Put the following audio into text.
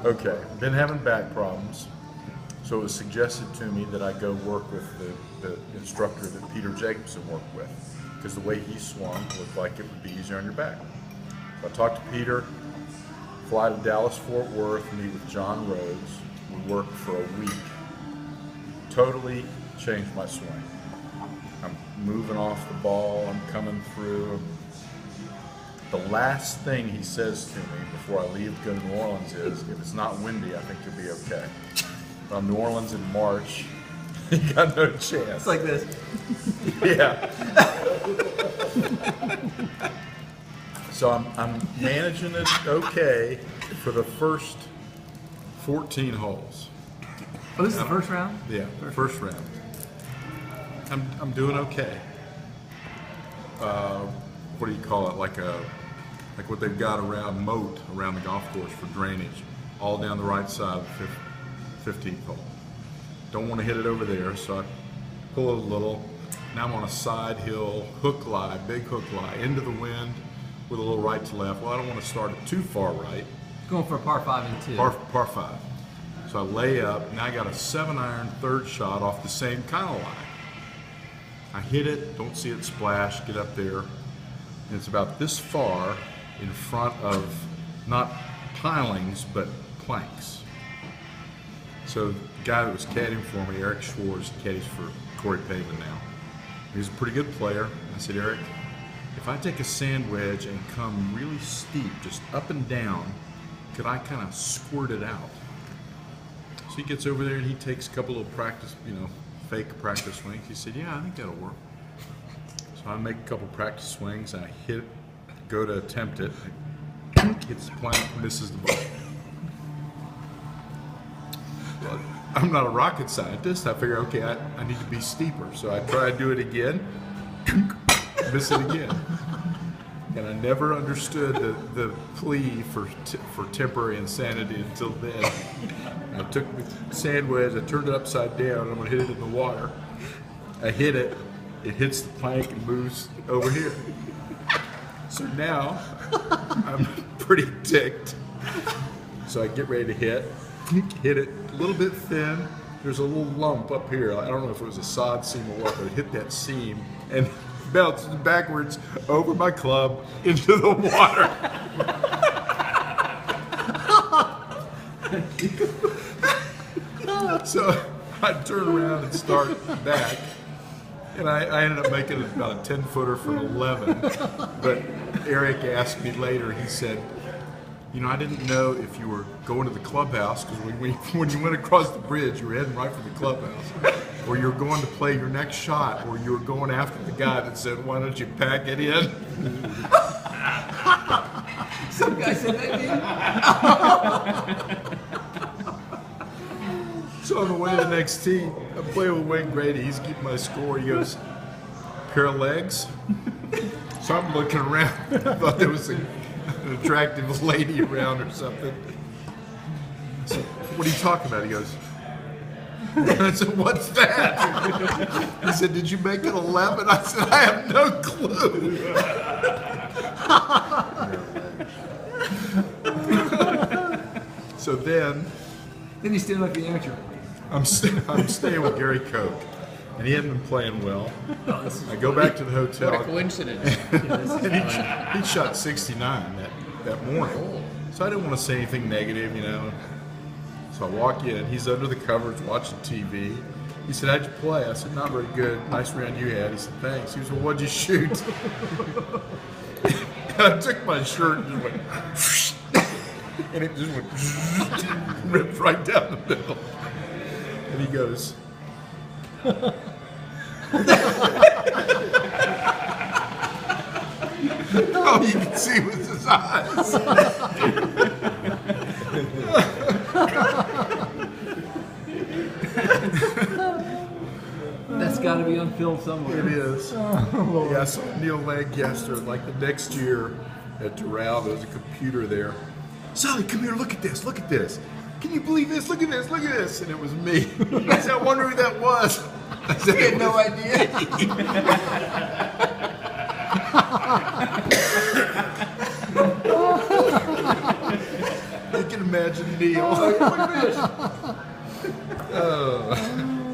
Okay, been having back problems. So it was suggested to me that I go work with the instructor that Peter Jacobson worked with, because the way he swung looked like it would be easier on your back. So I talked to Peter, fly to Dallas, Fort Worth, meet with John Rhodes. We worked for a week. Totally changed my swing. I'm moving off the ball, I'm coming through. The last thing he says to me before I leave to go to New Orleans is, if it's not windy, I think you'll be okay. From New Orleans in March, you got no chance. It's like this. Yeah. So I'm managing it okay for the first 14 holes. Oh, this is the first round? Yeah, first round. I'm doing okay. What do you call it? Like what they've got around moat around the golf course for drainage, all down the right side of the 15th hole. Don't want to hit it over there, so I pull it a little. Now I'm on a side hill, hook lie, big hook lie, into the wind with a little right to left. Well, I don't want to start it too far right. Going for a par 5 and 2. Par 5. So I lay up, now I got a 7-iron third shot off the same kind of line. I hit it, don't see it splash, get up there, and it's about this far in front of not pilings, but planks. So the guy that was caddying for me, Eric Schwartz, caddies for Corey Pavin now. He's a pretty good player. I said, Eric, if I take a sand wedge and come really steep, just up and down, could I kind of squirt it out? So he gets over there and he takes a couple of practice, fake practice swings. He said, yeah, I think that'll work. So I make a couple practice swings, and I hit it, go to attempt it, hits the plank, misses the ball. Well, I'm not a rocket scientist. I figure, okay, I need to be steeper. So I try to do it again, miss it again. And I never understood the plea for temporary insanity until then. I took the sand wedge, I turned it upside down, and I'm going to hit it in the water. I hit it, it hits the plank and moves over here. So now I'm pretty ticked. So I get ready to hit it a little bit thin. There's a little lump up here. I don't know if it was a sod seam or what, but it hit that seam and bounced backwards over my club into the water. So I turn around and start back, and I ended up making about a 10-footer from 11. But Eric asked me later, he said, I didn't know if you were going to the clubhouse, because when you went across the bridge, you were heading right for the clubhouse, or you were going to play your next shot, or you were going after the guy that said, why don't you pack it in? Some guy said that to you? So on the way to the next tee, I'm playing with Wayne Grady. He's keeping my score. He goes, pair of legs? So I'm looking around. I thought there was an attractive lady around or something. So, what are you talking about? He goes, I said, what's that? He said, did you make it 11? I said, I have no clue. So then you stand like the amateur. I'm staying with Gary Koch, and he hadn't been playing well. I go back to the hotel. What a coincidence. And he shot 69 that morning. So I didn't want to say anything negative, So I walk in, he's under the covers watching TV. He said, how'd you play? I said, not very good. Nice round you had. He said, thanks. He said, well, what'd you shoot? And I took my shirt and just went, and it just went, ripped right down the middle. And he goes, all you can see was his eyes. That's got to be on film somewhere. It is. Yeah, I saw Neil Lancaster like the next year at Doral. There was a computer there. Sully, come here, look at this, look at this. Can you believe this? Look at this, look at this. And it was me. He said, I wonder who that was. I said, I had no idea. You can imagine Neil. Look at this. Oh.